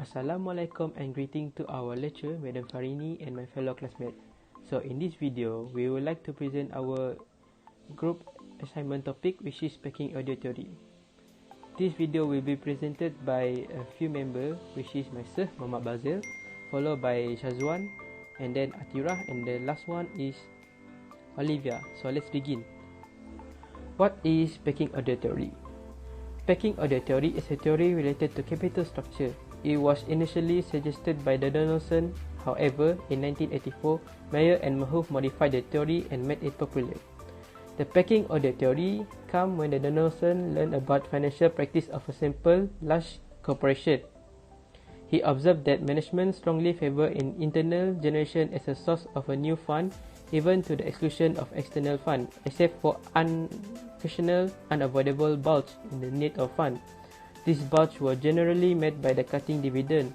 Assalamualaikum and greeting to our lecturer, Madam Farini and my fellow classmates. So in this video, we would like to present our group assignment topic, which is pecking audio theory. This video will be presented by a few members, which is myself, Muhammad Bazil, followed by Shazwan, and then Atirah, and the last one is Olivia. So let's begin. What is pecking audio theory? Pecking audio theory is a theory related to capital structure. It was initially suggested by Donaldson. However, in 1984, Mayer and Mahoof modified the theory and made it popular. The pecking audio theory came when the Donaldson learned about financial practice of a simple, large corporation. He observed that management strongly favor an internal generation as a source of a new fund, even to the exclusion of external fund, except for occasional unavoidable bulge in the need of fund. These bulges were generally met by the cutting dividend.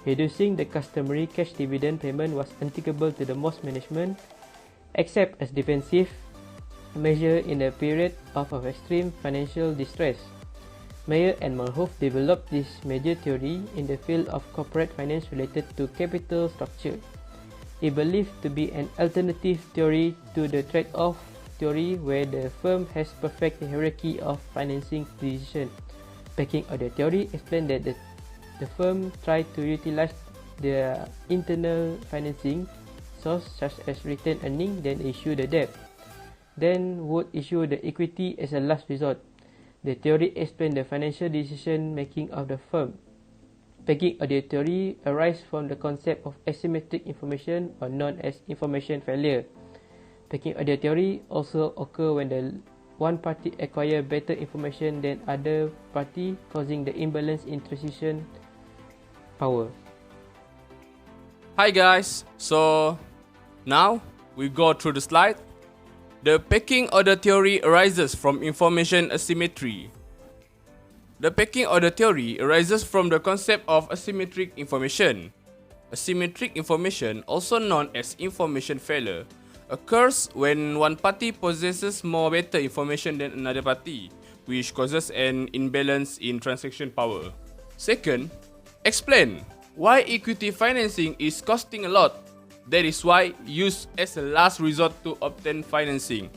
Reducing the customary cash dividend payment was unthinkable to the most management, except as defensive measure in a period of extreme financial distress. Mayer and Mahoof developed this major theory in the field of corporate finance related to capital structure. It believed to be an alternative theory to the trade-off theory where the firm has perfect hierarchy of financing decisions. Pecking audio theory explained that the firm tried to utilize their internal financing source such as retained earnings, then issue the debt, then would issue the equity as a last resort. The theory explained the financial decision making of the firm. Pecking audio theory arises from the concept of asymmetric information, or known as information failure. Pecking audio theory also occurs when the one party acquires better information than other party, causing the imbalance in transition power. Hi guys, so now we go through the slide. The pecking order theory arises from information asymmetry. The pecking order theory arises from the concept of asymmetric information. Asymmetric information, also known as information failure, occurs when one party possesses more better information than another party, which causes an imbalance in transaction power. Second, explain why equity financing is costing a lot. That is why used as a last resort to obtain financing.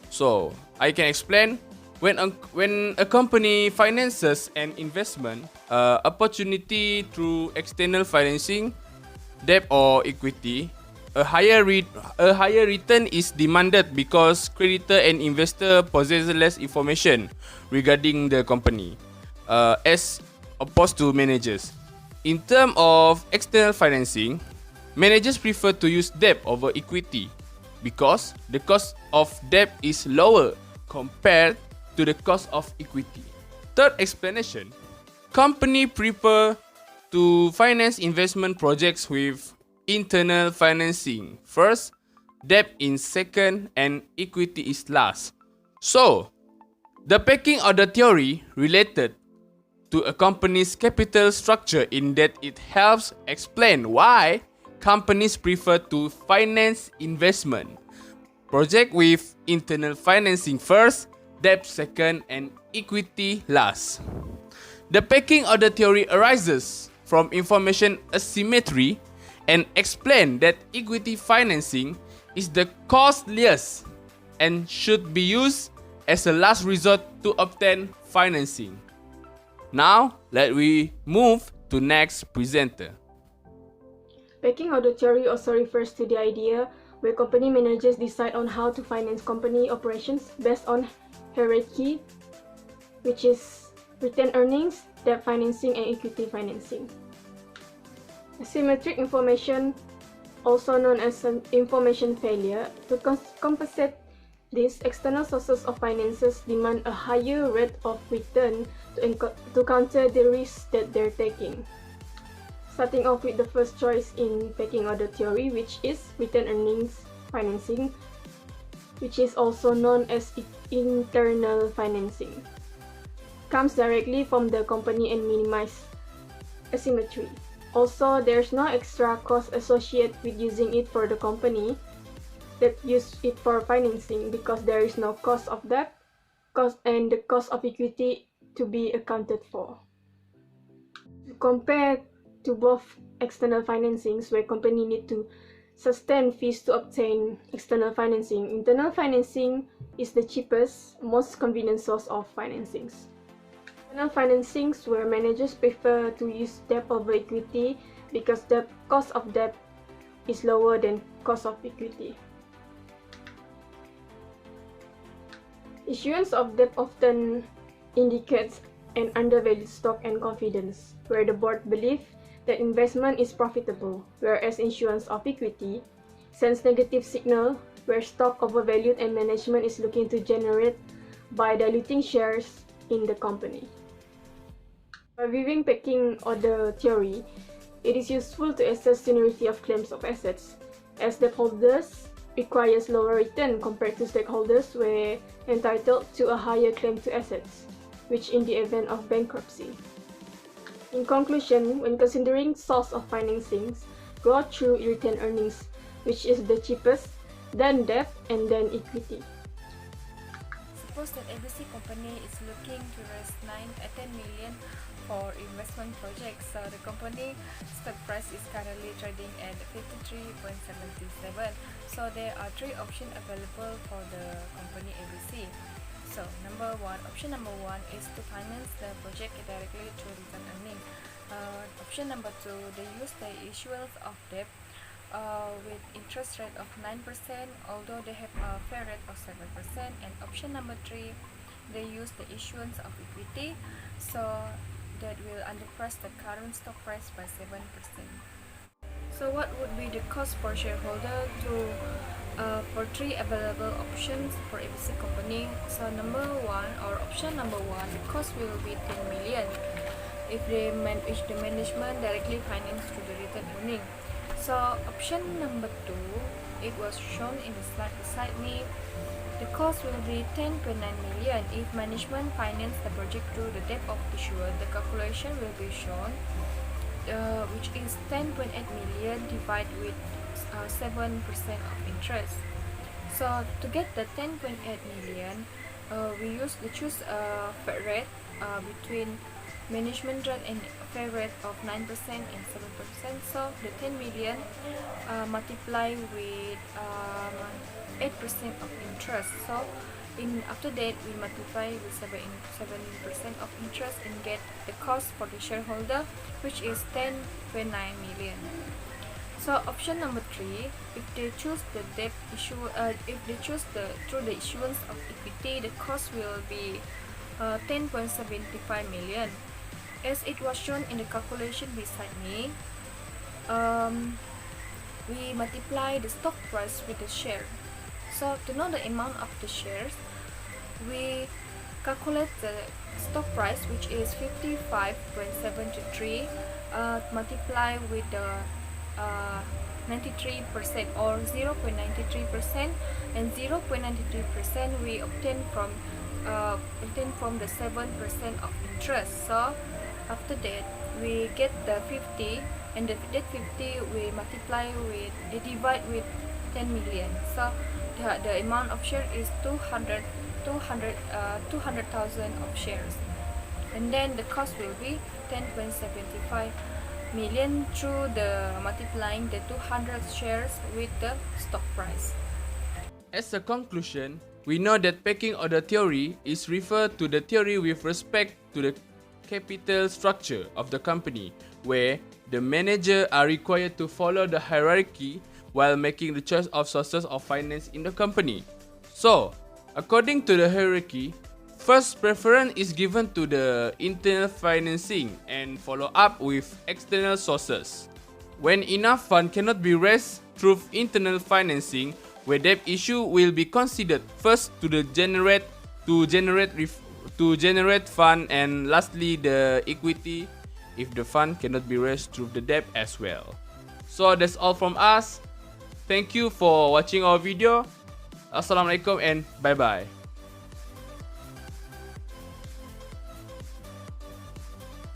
So, I can explain. When a company finances an investment opportunity through external financing, debt or equity, a higher return is demanded because creditor and investor possess less information regarding the company, as opposed to managers. In terms of external financing, managers prefer to use debt over equity because the cost of debt is lower compared to the cost of equity. Third explanation, company prefer to finance investment projects with internal financing first, debt in second, and equity is last. So, the pecking order theory related to a company's capital structure in that it helps explain why companies prefer to finance investment project with internal financing first, debt second, and equity last. The pecking order theory arises from information asymmetry and explain that equity financing is the costliest and should be used as a last resort to obtain financing. Now, let we move to next presenter. Pecking order theory also refers to the idea where company managers decide on how to finance company operations based on hierarchy, which is retained earnings, debt financing, and equity financing. Asymmetric information, also known as information failure, to compensate these external sources of finances demand a higher rate of return to counter the risks that they're taking. Starting off with the first choice in pecking order theory, which is retained earnings financing, which is also known as internal financing, comes directly from the company and minimize asymmetry. Also, there's no extra cost associated with using it for the company that use it for financing because there is no cost of debt, cost and the cost of equity to be accounted for. Compare to both external financings where company need to sustain fees to obtain external financing. Internal financing is the cheapest, most convenient source of financings. Internal financings where managers prefer to use debt over equity because the cost of debt is lower than cost of equity. Issuance of debt often indicates an undervalued stock and confidence, where the board believes that investment is profitable, whereas issuance of equity sends negative signal where stock overvalued and management is looking to generate by diluting shares in the company. By viewing pecking order theory, it is useful to assess seniority of claims of assets, as debt holders requires lower return compared to stakeholders were entitled to a higher claim to assets, which in the event of bankruptcy. In conclusion, when considering source of financings, go through retained earnings, which is the cheapest, then debt, and then equity. Suppose that ABC company is looking to raise 10 million for investment projects. So the company stock price is currently trading at 53.77. So there are three options available for the company ABC. So option number one is to finance the project directly through return earning. Option number two, they use the issuance of debt with interest rate of 9%, although they have a fair rate of 7%. And option number three, they use the issuance of equity, so that will underprice the current stock price by 7%. So what would be the cost for shareholder for three available options for ABC company? So option number one, the cost will be 10 million if the management directly finance through the return earning. So option number two, it was shown in the slide beside me. The cost will be 10.9 million if management finance the project through the debt of issuer. The calculation will be shown, which is 10.8 million divided with 7% of interest. So to get the 10.8 million, we choose a fair rate between management rate and fair rate of 9% and 7%. So the 10 million multiply with 8% of interest. So after that we multiply with 7% of interest and get the cost for the shareholder, which is 10.9 million. So option number three, if they choose the debt issue, through the issuance of equity, the cost will be 10.75 million. As it was shown in the calculation beside me, we multiply the stock price with the share. So to know the amount of the shares, we calculate the stock price, which is 55.73, multiply with the 93% or 0.93%, and 0.93% we obtain from the 7% of interest. So after that we get the 50, and that 50 we divide with 10 million. So the amount of share is 200,000 of shares, and then the cost will be 10.75 million through the multiplying the 200 shares with the stock price. As a conclusion, we know that pecking order theory is referred to the theory with respect to the capital structure of the company, where the manager are required to follow the hierarchy while making the choice of sources of finance in the company. So, according to the hierarchy, first preference is given to the internal financing and follow up with external sources. When enough fund cannot be raised through internal financing, where debt issue will be considered first to generate fund, and lastly the equity if the fund cannot be raised through the debt as well. So that's all from us. Thank you for watching our video. Assalamualaikum and bye bye.